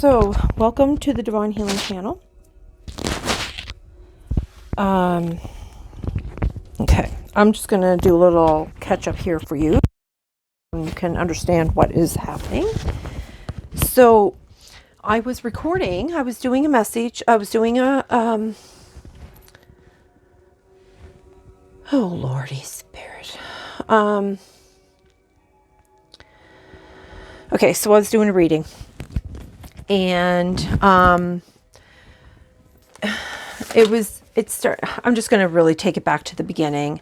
So, welcome to the Divine Healing Channel. Okay, I'm just going to do a little catch up here for you. You can understand what is happening. So, I was recording, I was doing a message, I was doing oh Lordy Spirit. Okay, so I was doing a reading. And, I'm just going to really take it back to the beginning,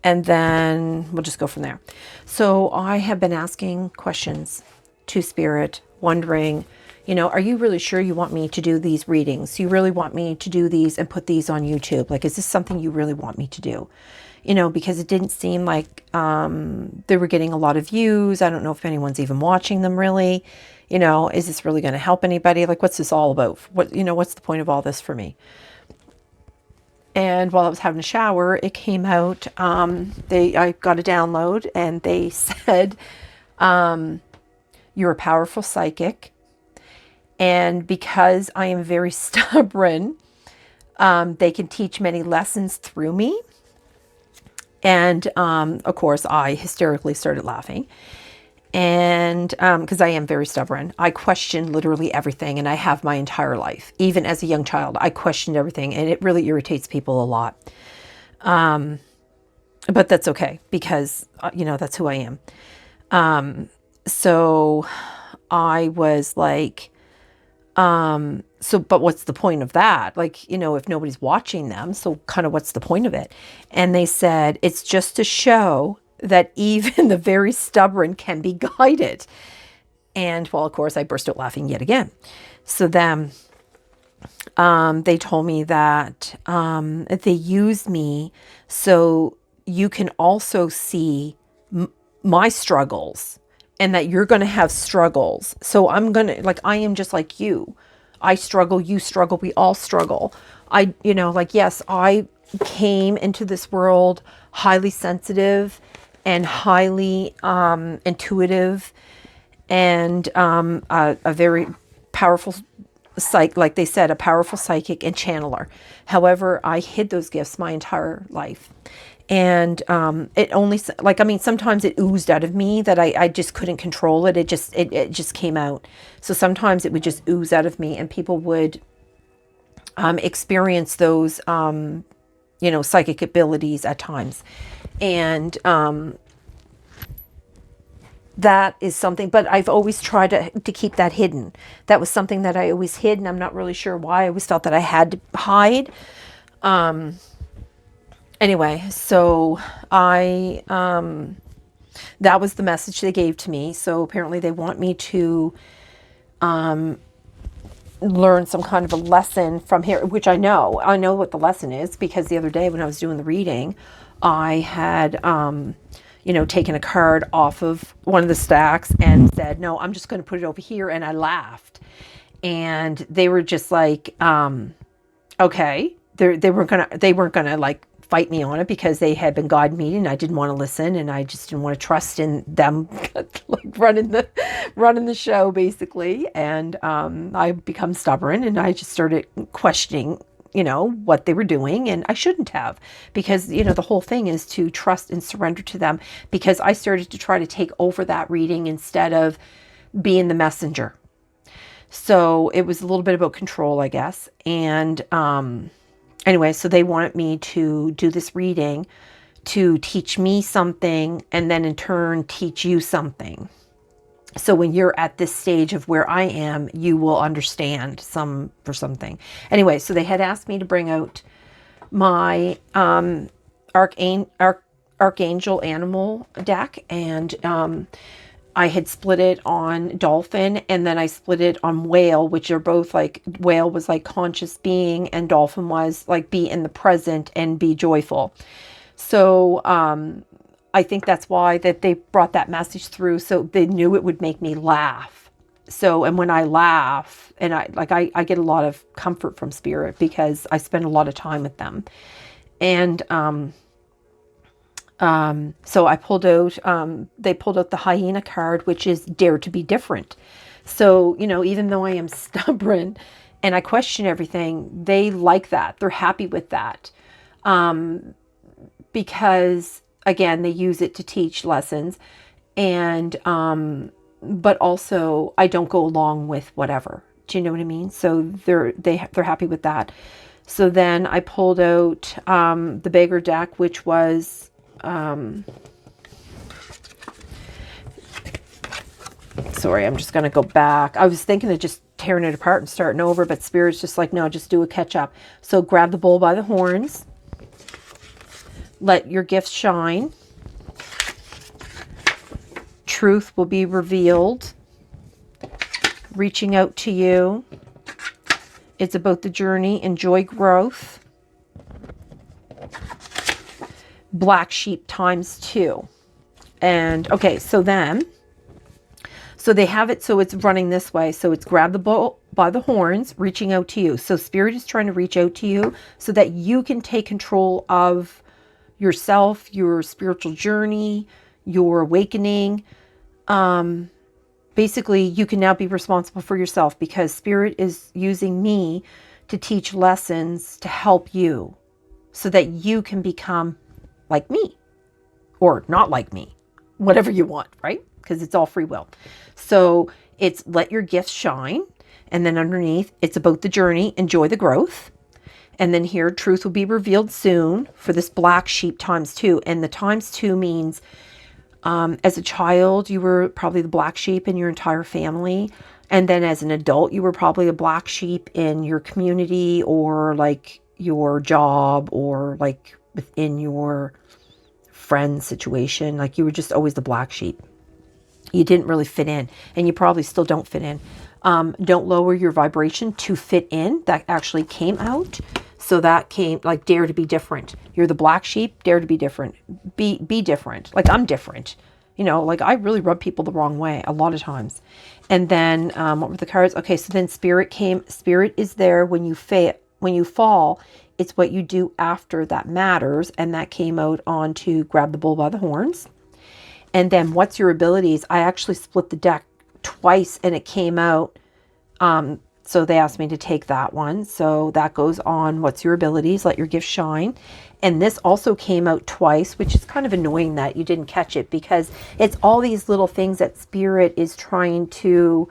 and then we'll just go from there. So I have been asking questions to Spirit, wondering, are you really sure you want me to do these readings? You really want me to do these and put these on YouTube? Like, is this something you really want me to do? Because it didn't seem like they were getting a lot of views. I don't know if anyone's even watching them really. Is this really going to help anybody? Like, what's this all about? What's the point of all this for me? And while I was having a shower, it came out. I got a download, and they said, "You're a powerful psychic, and because I am very stubborn, they can teach many lessons through me." And of course, I hysterically started laughing. And because I am very stubborn, I question literally everything, and I have my entire life. Even as a young child, I questioned everything, and it really irritates people a lot. But that's okay, because that's who I am. So I was like, but what's the point of that? Like, if nobody's watching them, so kind of what's the point of it? And they said, it's just to show that even the very stubborn can be guided. And well, of course, I burst out laughing yet again. So then they told me that they use me so you can also see my struggles, and that you're going to have struggles. So I am just like you. I struggle, you struggle, we all struggle. Yes, I came into this world highly sensitive and highly intuitive, and a very powerful like they said, a powerful psychic and channeler. However, I hid those gifts my entire life. And it only, sometimes it oozed out of me that I just couldn't control it. It just came out. So sometimes it would just ooze out of me, and people would experience those psychic abilities at times. And that is something, but I've always tried to keep that hidden. That was something that I always hid, and I'm not really sure why. I always felt that I had to hide. Anyway, so that was the message they gave to me. So apparently they want me to learn some kind of a lesson from here, which I know what the lesson is, because the other day when I was doing the reading, I had taken a card off of one of the stacks and said, no, I'm just going to put it over here. And I laughed, and they were just like, okay, they weren't gonna like fight me on it, because they had been guiding me, and I didn't want to listen, and I just didn't want to trust in them like running the show basically. And I become stubborn, and I just started questioning what they were doing, and I shouldn't have, because the whole thing is to trust and surrender to them, because I started to try to take over that reading instead of being the messenger. So it was a little bit about control, I guess. And anyway, so they wanted me to do this reading to teach me something, and then in turn teach you something. So when you're at this stage of where I am, you will understand something. Anyway, so they had asked me to bring out my Archangel Animal deck, and I had split it on Dolphin, and then I split it on Whale, which are both like, Whale was like conscious being, and Dolphin was like be in the present and be joyful. So I think that's why that they brought that message through. So they knew it would make me laugh. So, and when I laugh, and I get a lot of comfort from Spirit, because I spend a lot of time with them. And so I pulled out, they pulled out the Hyena card, which is Dare to be Different. So, even though I am stubborn and I question everything, they like that. They're happy with that. Because again, they use it to teach lessons, and but also I don't go along with whatever. Do you know what I mean? So they're happy with that. So then I pulled out the bigger deck, which was sorry, I'm just going to go back. I was thinking of just tearing it apart and starting over, but Spirit's just like, no, just do a catch up. So grab the bull by the horns. Let your gifts shine. Truth will be revealed. Reaching out to you. It's about the journey. Enjoy growth. Black sheep ×2. And okay, so they have it so it's running this way. So it's grab the bull by the horns, reaching out to you. So Spirit is trying to reach out to you so that you can take control of yourself, your spiritual journey, your awakening. Basically, you can now be responsible for yourself because Spirit is using me to teach lessons to help you so that you can become like me or not like me, whatever you want, right? Because it's all free will. So it's let your gifts shine. And then underneath, it's about the journey. Enjoy the growth. And then here, truth will be revealed soon for this black sheep ×2. And the ×2 means as a child, you were probably the black sheep in your entire family. And then as an adult, you were probably a black sheep in your community or like your job or like within your friend situation. Like you were just always the black sheep. You didn't really fit in, and you probably still don't fit in. Don't lower your vibration to fit in. That actually came out. So that came like dare to be different. You're the black sheep, dare to be different. Be different. Like I'm different. Like I really rub people the wrong way a lot of times. And then what were the cards? Okay, so then Spirit came. Spirit is there when you fall. It's what you do after that matters. And that came out on to grab the bull by the horns. And then what's your abilities? I actually split the deck twice and it came out. So they asked me to take that one. So that goes on what's your abilities, let your gift shine. And this also came out twice, which is kind of annoying that you didn't catch it because it's all these little things that Spirit is trying to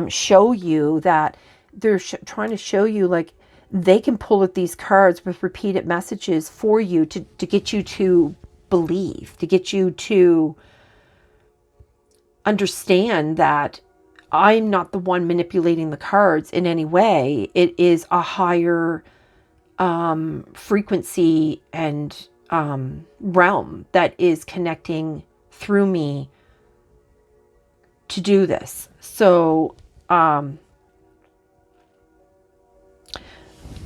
show you, that they're trying to show you like they can pull at these cards with repeated messages for you to get you to believe, to get you to understand that I'm not the one manipulating the cards in any way. It is a higher frequency and realm that is connecting through me to do this. So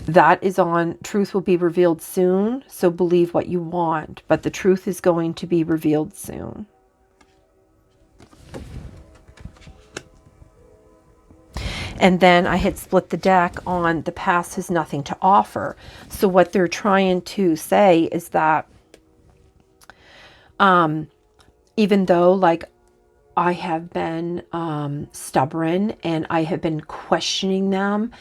that is on truth will be revealed soon. So believe what you want, but the truth is going to be revealed soon. And then I had split the deck on the past has nothing to offer. So what they're trying to say is that even though like I have been stubborn and I have been questioning them,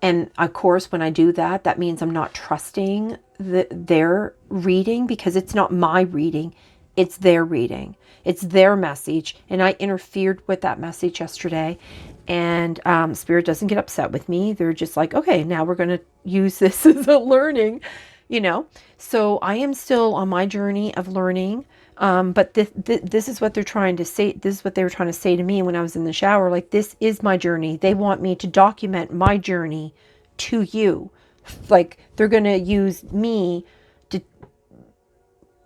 and of course when I do that, that means I'm not trusting their reading because it's not my reading, it's their reading. It's their message, and I interfered with that message yesterday. And Spirit doesn't get upset with me. They're just like, okay, now we're going to use this as a learning, So I am still on my journey of learning. But this is what they're trying to say. This is what they were trying to say to me when I was in the shower. Like, this is my journey. They want me to document my journey to you. Like, they're going to use me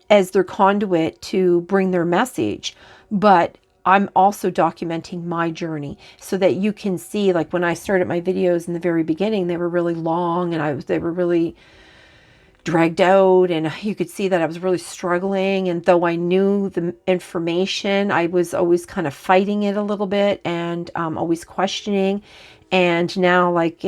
as their conduit to bring their message. But I'm also documenting my journey so that you can see, like when I started my videos in the very beginning, they were really long and they were really dragged out, and you could see that I was really struggling. And though I knew the information, I was always kind of fighting it a little bit and always questioning. And now, like,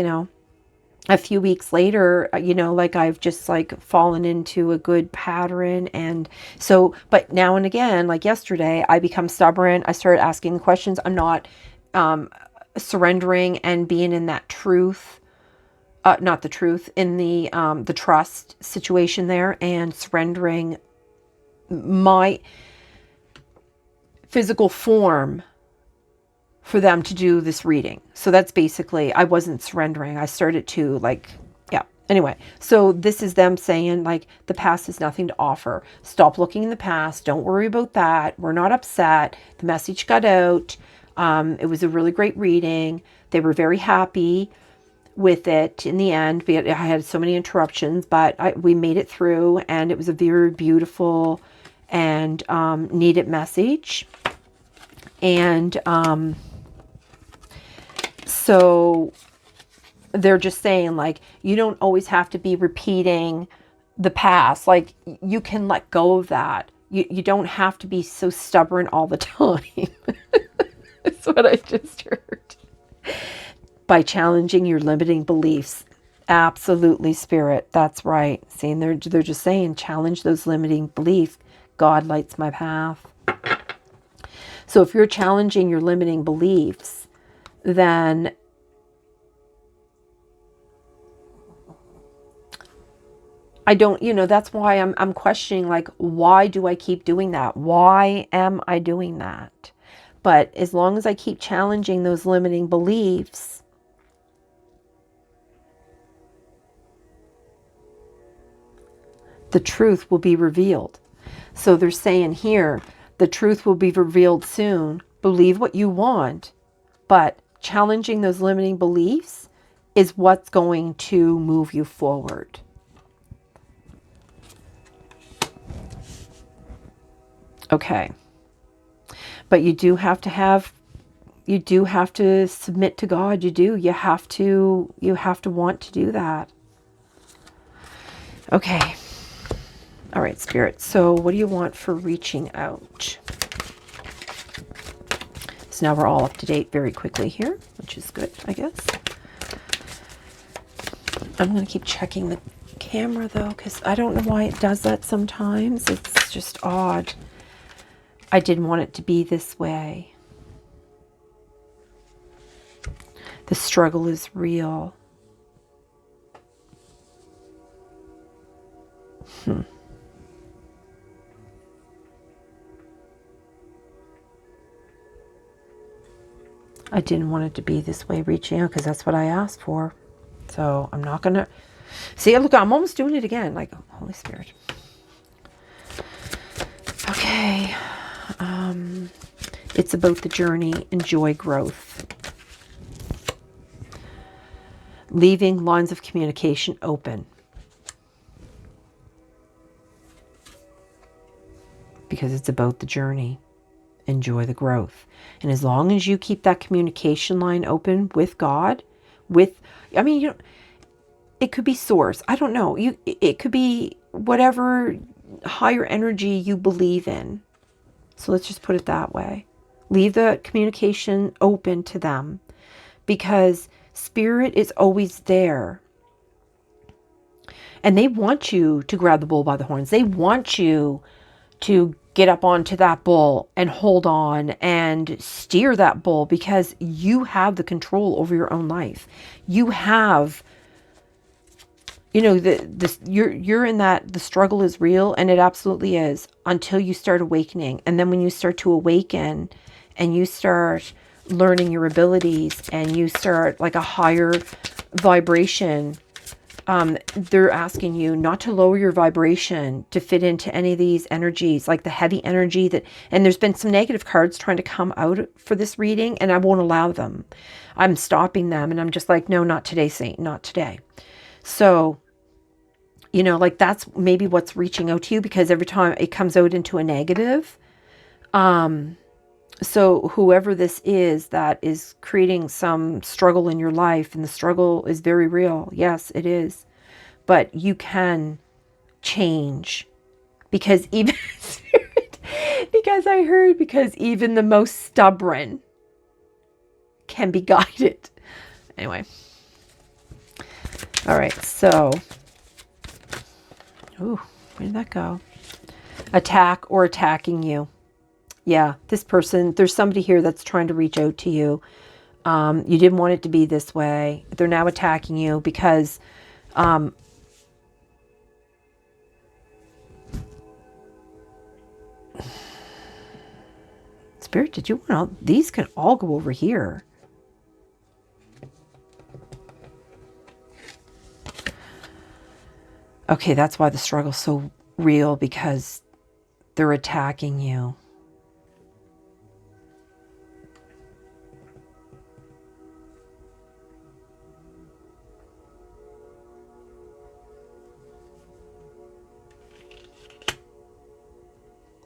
a few weeks later, like I've just like fallen into a good pattern. And so, but now and again, like yesterday, I become stubborn. I started asking questions. I'm not surrendering and being in that truth, not the truth, in the trust situation there, and surrendering my physical form for them to do this reading. So that's basically, I wasn't surrendering. I started to like, yeah. Anyway, so this is them saying like, the past has nothing to offer. Stop looking in the past. Don't worry about that. We're not upset. The message got out. It was a really great reading. They were very happy with it in the end. I had so many interruptions, but we made it through, and it was a very beautiful and needed message. And so they're just saying like, you don't always have to be repeating the past. Like, you can let go of that. You don't have to be so stubborn all the time. That's what I just heard. By challenging your limiting beliefs. Absolutely, Spirit. That's right. See, and they're just saying, challenge those limiting beliefs. God lights my path. So if you're challenging your limiting beliefs, then I don't, that's why I'm questioning, like, why do I keep doing that? Why am I doing that? But as long as I keep challenging those limiting beliefs, the truth will be revealed. So they're saying here, the truth will be revealed soon. Believe what you want, but challenging those limiting beliefs is what's going to move you forward. Okay. But you do have to submit to God. You have to want to do that. Okay. All right, Spirit. So what do you want for reaching out? So now we're all up to date very quickly here, which is good, I guess. I'm going to keep checking the camera though, because I don't know why it does that sometimes. It's just odd. I didn't want it to be this way. The struggle is real. I didn't want it to be this way reaching out, because that's what I asked for. So I'm not going to... See, look, I'm almost doing it again. Like, Holy Spirit. Okay. It's about the journey. Enjoy growth. Leaving lines of communication open. Because it's about the journey. Enjoy the growth. And as long as you keep that communication line open with God, it could be source. I don't know. It could be whatever higher energy you believe in. So let's just put it that way. Leave the communication open to them, because Spirit is always there. And they want you to grab the bull by the horns. They want you to get up onto that bull and hold on and steer that bull, because you have the control over your own life. You have, you're in that. The struggle is real, and it absolutely is, until you start awakening. And then when you start to awaken and you start learning your abilities and you start like a higher vibration, they're asking you not to lower your vibration to fit into any of these energies, like the heavy energy and there's been some negative cards trying to come out for this reading, and I won't allow them. I'm stopping them, and I'm just like, no, not today, Saint, not today. So, like that's maybe what's reaching out to you, because every time it comes out into a negative. So whoever this is that is creating some struggle in your life, and the struggle is very real. Yes, it is. But you can change, because even because even the most stubborn can be guided. Anyway. All right. So, where did that go? Attack or attacking you. Yeah, this person, there's somebody here that's trying to reach out to you. You didn't want it to be this way. They're now attacking you because Spirit, did you want these can all go over here. Okay, that's why the struggle's so real, because they're attacking you.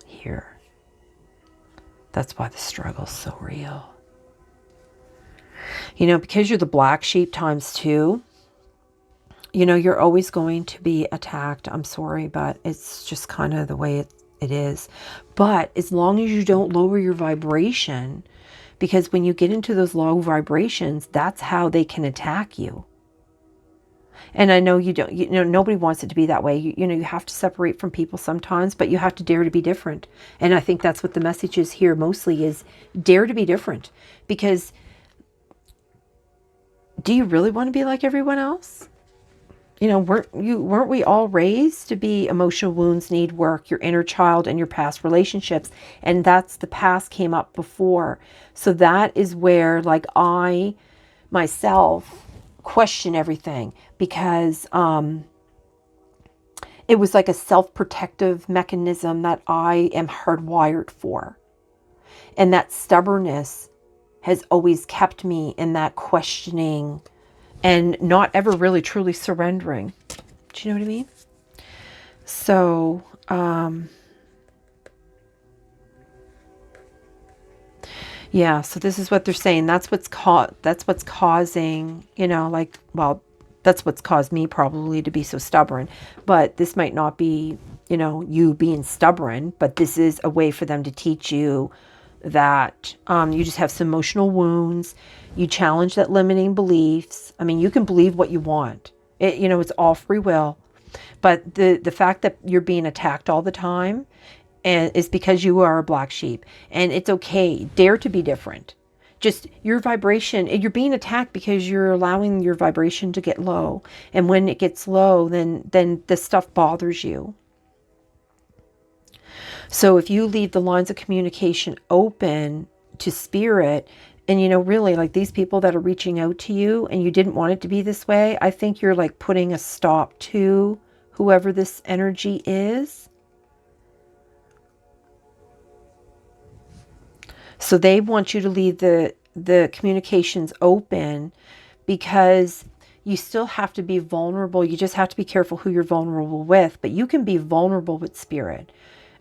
Here. That's why the struggle's so real. You know, because you're the black sheep times two, you know, you're always going to be attacked. I'm sorry, but it's just kind of the way it is. But as long as you don't lower your vibration, because when you get into those low vibrations, that's how they can attack you. And I know you don't, you know, nobody wants it to be that way. You know, you have to separate from people sometimes, but you have to dare to be different. And I think that's what the message is here mostly, is dare to be different. Because do you really want to be like everyone else? You know, weren't we all raised to be emotional wounds need work, your inner child and your past relationships? And that's the past came up before. So that is where, like, I myself question everything, because it was like a self-protective mechanism that I am hardwired for. And that stubbornness has always kept me in that questioning and not ever really truly surrendering. Do you know what I mean? So, yeah, so this is what they're saying. That's what's causing, you know, like, well, that's what's caused me probably to be so stubborn. But this might not be, you know, you being stubborn, but this is a way for them to teach you that you just have some emotional wounds. You challenge that limiting beliefs. I mean, you can believe what you want. You know, it's all free will. But the fact that you're being attacked all the time and is because you are a black sheep. And it's okay. Dare to be different. Just your vibration, you're being attacked because you're allowing your vibration to get low. And when it gets low, then this stuff bothers you. So if you leave the lines of communication open to spirit, and, you know, really, like, these people that are reaching out to you and you didn't want it to be this way, I think you're like putting a stop to whoever this energy is. So they want you to leave the communications open, because you still have to be vulnerable. You just have to be careful who you're vulnerable with, but you can be vulnerable with spirit.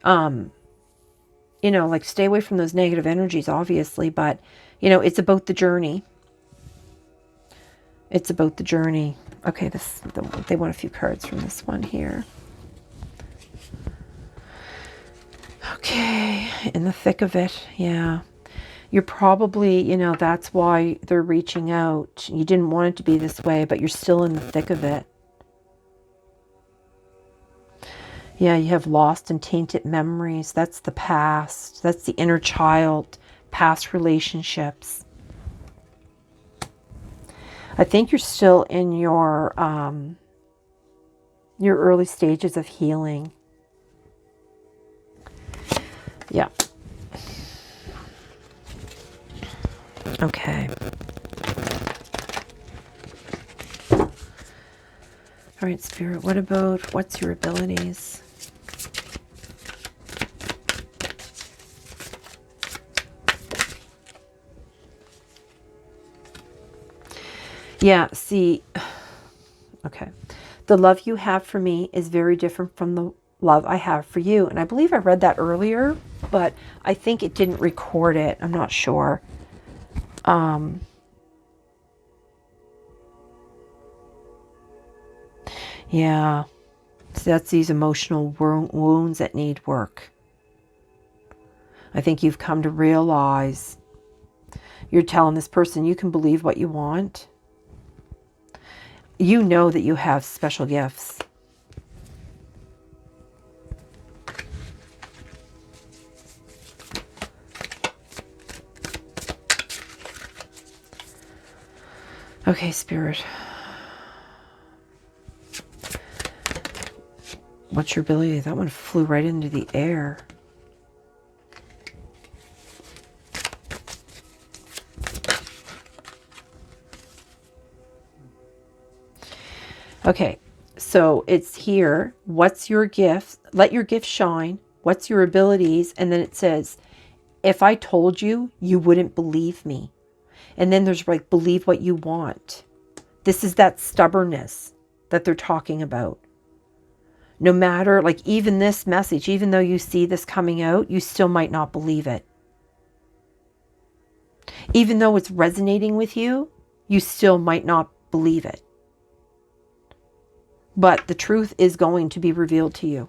You know, like, stay away from those negative energies, obviously, but, you know, it's about the journey. It's about the journey. Okay, they want a few cards from this one here. Okay, in the thick of it, yeah. You're probably, you know, that's why they're reaching out. You didn't want it to be this way, but you're still in the thick of it. Yeah, you have lost and tainted memories. That's the past. That's the inner child, past relationships. I think you're still in your early stages of healing. Yeah. Okay. All right, Spirit, what's your abilities? Yeah, see, okay. The love you have for me is very different from the love I have for you. And I believe I read that earlier, but I think it didn't record it. I'm not sure. Yeah. So that's these emotional wounds that need work. I think you've come to realize you're telling this person you can believe what you want. You know that you have special gifts. Okay, Spirit. What's your ability? That one flew right into the air. Okay, so it's here. What's your gift? Let your gift shine. What's your abilities? And then it says, if I told you, you wouldn't believe me. And then there's like, believe what you want. This is that stubbornness that they're talking about. No matter, like even this message, even though you see this coming out, you still might not believe it. Even though it's resonating with you, you still might not believe it. But the truth is going to be revealed to you.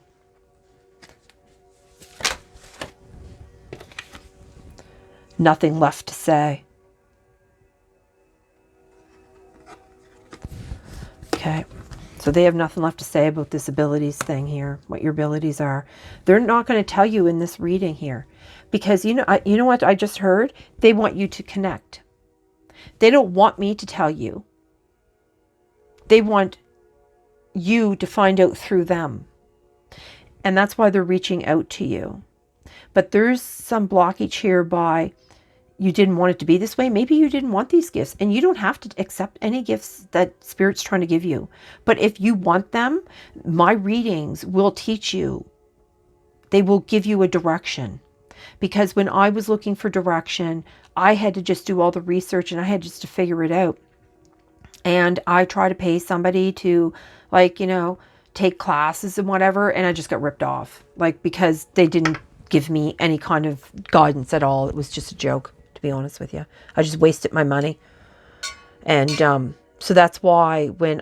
Nothing left to say. Okay. So they have nothing left to say about this abilities thing here, what your abilities are. They're not going to tell you in this reading here. Because you know what I just heard? They want you to connect. They don't want me to tell you. They want you to find out through them. And that's why they're reaching out to you. But there's some blockage here by you didn't want it to be this way. Maybe you didn't want these gifts, and you don't have to accept any gifts that Spirit's trying to give you. But if you want them, my readings will teach you. They will give you a direction. Because when I was looking for direction, I had to just do all the research and I had just to figure it out. And I tried to pay somebody to, like, take classes and whatever, and I just got ripped off. Like, because they didn't give me any kind of guidance at all. It was just a joke, to be honest with you. I just wasted my money. And so that's why when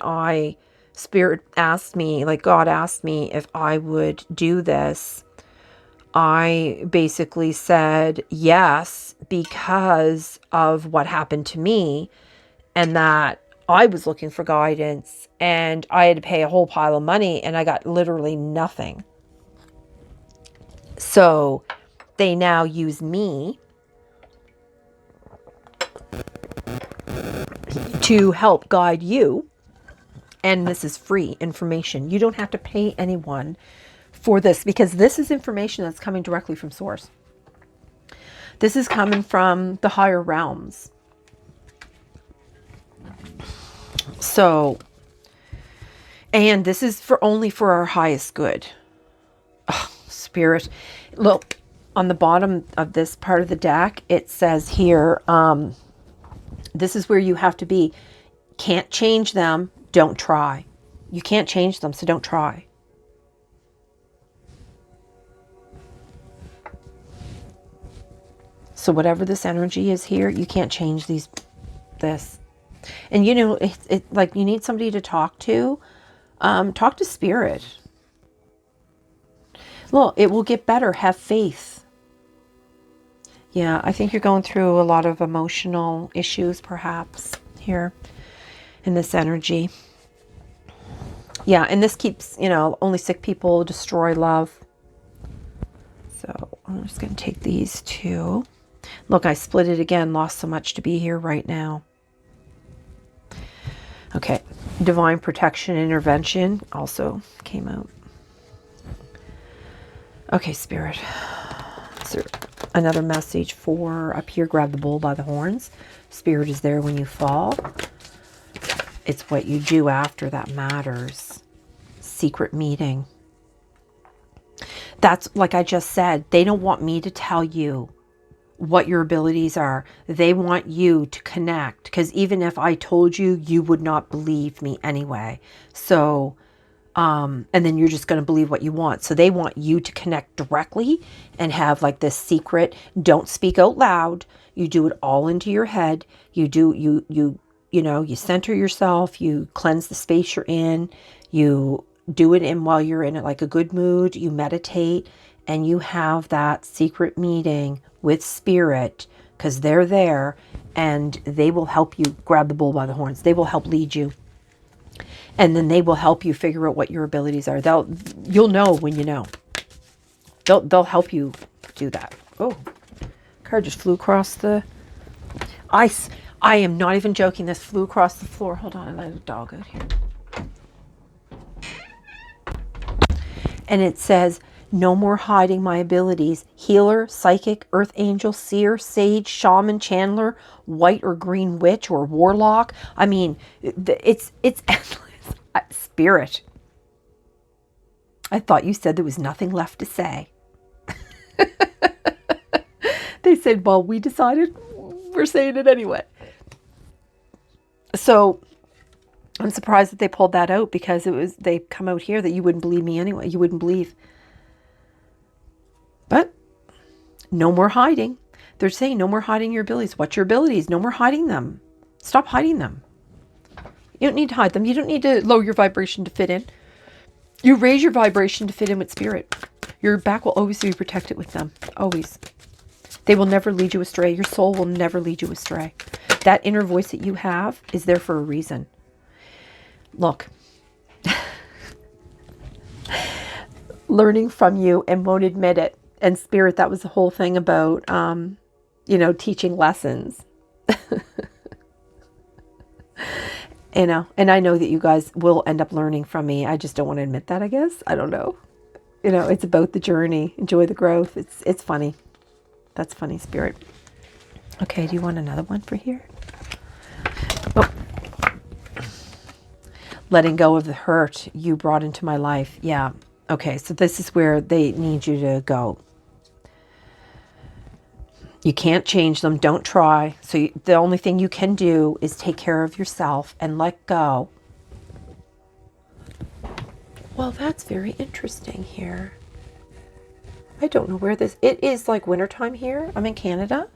Spirit asked me, like God asked me if I would do this, I basically said yes because of what happened to me, and that I was looking for guidance and I had to pay a whole pile of money and I got literally nothing. So they now use me to help guide you. And this is free information. You don't have to pay anyone for this, because this is information that's coming directly from source. This is coming from the higher realms. So, and this is only for our highest good. Oh, Spirit. Look, on the bottom of this part of the deck, it says here, this is where you have to be. Can't change them, don't try. You can't change them, so don't try. So whatever this energy is here, you can't change this. And it's like you need somebody to talk to. Talk to Spirit. Well, it will get better. Have faith. Yeah, I think you're going through a lot of emotional issues, perhaps, here in this energy. Yeah, and this keeps, only sick people destroy love. So I'm just going to take these two. Look, I split it again. Lost so much to be here right now. Okay. Divine protection intervention also came out. Okay, Spirit. Is there another message for up here? Grab the bull by the horns. Spirit is there when you fall. It's what you do after that matters. Secret meeting. That's like I just said. They don't want me to tell you what your abilities are. They want you to connect, because even if I told you, you would not believe me anyway. So, and then you're just going to believe what you want. So they want you to connect directly and have like this secret. Don't speak out loud. You do it all into your head. You center yourself. You cleanse the space you're in. You do it while you're in like a good mood. You meditate and you have that secret meeting with Spirit, because they're there and they will help you grab the bull by the horns. They will help lead you. And then they will help you figure out what your abilities are. You'll know when you know. They'll help you do that. Oh, card just flew across the ice. I am not even joking. This flew across the floor. Hold on, I let a dog out here. And it says, no more hiding my abilities. Healer, psychic, earth angel, seer, sage, shaman, channeler, white or green witch, or warlock. I mean, it's endless. Spirit. I thought you said there was nothing left to say. They said, well, we decided we're saying it anyway. So I'm surprised that they pulled that out, because they come out here that you wouldn't believe me anyway. You wouldn't believe. But no more hiding. They're saying no more hiding your abilities. What's your abilities? No more hiding them. Stop hiding them. You don't need to hide them. You don't need to lower your vibration to fit in. You raise your vibration to fit in with spirit. Your back will always be protected with them. Always. They will never lead you astray. Your soul will never lead you astray. That inner voice that you have is there for a reason. Look. Learning from you and won't admit it. And spirit, that was the whole thing about, teaching lessons. And I know that you guys will end up learning from me. I just don't want to admit that, I guess. I don't know. It's about the journey. Enjoy the growth. It's funny. That's funny, spirit. Okay, do you want another one for here? Oh. Letting go of the hurt you brought into my life. Yeah. Okay, so this is where they need you to go. You can't change them. Don't try. So the only thing you can do is take care of yourself and let go. Well, that's very interesting here. I don't know where this... It is like wintertime here. I'm in Canada.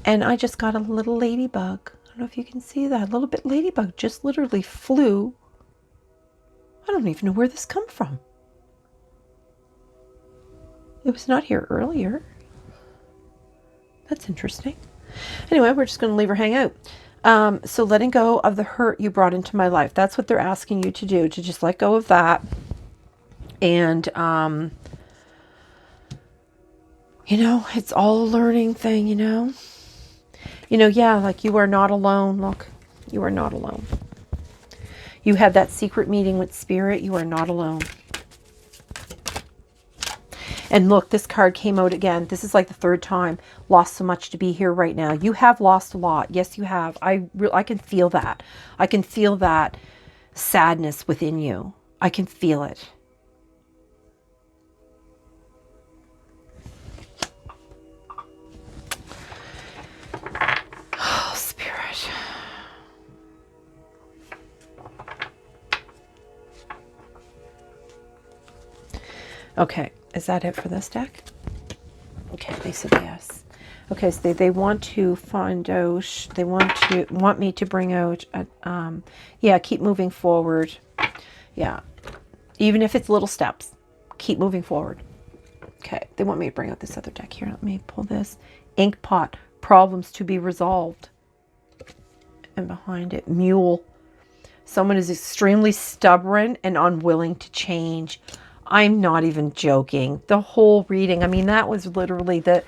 And I just got a little ladybug. I don't know if you can see that. A little bit ladybug just literally flew. I don't even know where this come from. It was not here earlier. That's interesting. Anyway, we're just going to leave her hang out. So letting go of the hurt you brought into my life. That's what they're asking you to do, to just let go of that. And, it's all a learning thing, yeah, like you are not alone. Look, you are not alone. You have that secret meeting with spirit. You are not alone. And look, this card came out again. This is like the third time. Lost so much to be here right now. You have lost a lot. Yes, you have. I can feel that. I can feel that sadness within you. I can feel it. Oh, spirit. Okay. Is that it for this deck? Okay, they said yes. Okay, so they want to find out, they want me to bring out, keep moving forward. Yeah, even if it's little steps, keep moving forward. Okay, they want me to bring out this other deck here. Let me pull this. Ink pot, problems to be resolved. And behind it, mule. Someone is extremely stubborn and unwilling to change. I'm not even joking. The whole reading, I mean, that was literally the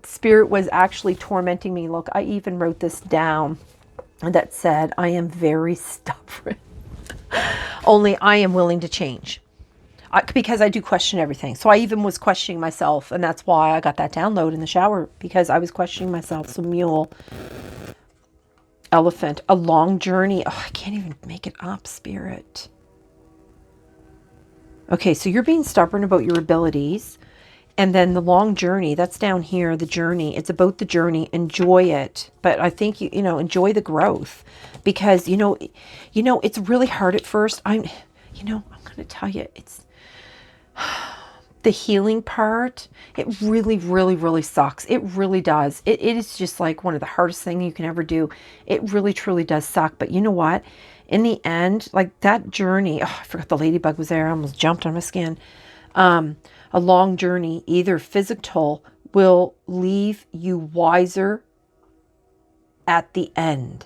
spirit was actually tormenting me. Look, I even wrote this down that said, I am very stubborn. Only I am willing to change. Because I do question everything. So I even was questioning myself. And that's why I got that download in the shower. Because I was questioning myself. So mule, elephant, a long journey. Oh, I can't even make it up, spirit. Okay, so you're being stubborn about your abilities. And then the long journey, that's down here, the journey. It's about the journey. Enjoy it. But I think, enjoy the growth. Because, it's really hard at first. I'm going to tell you, it's the healing part. It really, really, really sucks. It really does. It is just like one of the hardest things you can ever do. It really, truly does suck. But you know what? In the end, like that journey, I forgot the ladybug was there. I almost jumped on my skin. A long journey, either physical, will leave you wiser at the end.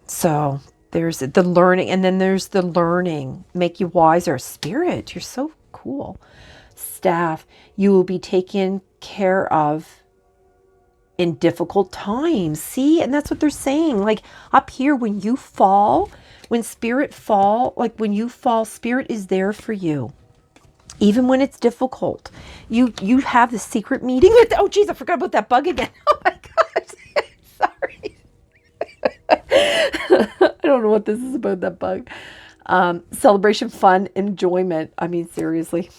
So there's the learning, and then there's the learning, make you wiser. Spirit, you're so cool. Staff, you will be taken care of in difficult times. See? And that's what they're saying. Like up here, when you fall, when spirit fall, like when you fall, spirit is there for you. Even when it's difficult, you have the secret meeting. Oh, geez, I forgot about that bug again. Oh my gosh, sorry. I don't know what this is about, that bug. Celebration, fun, enjoyment. I mean, seriously.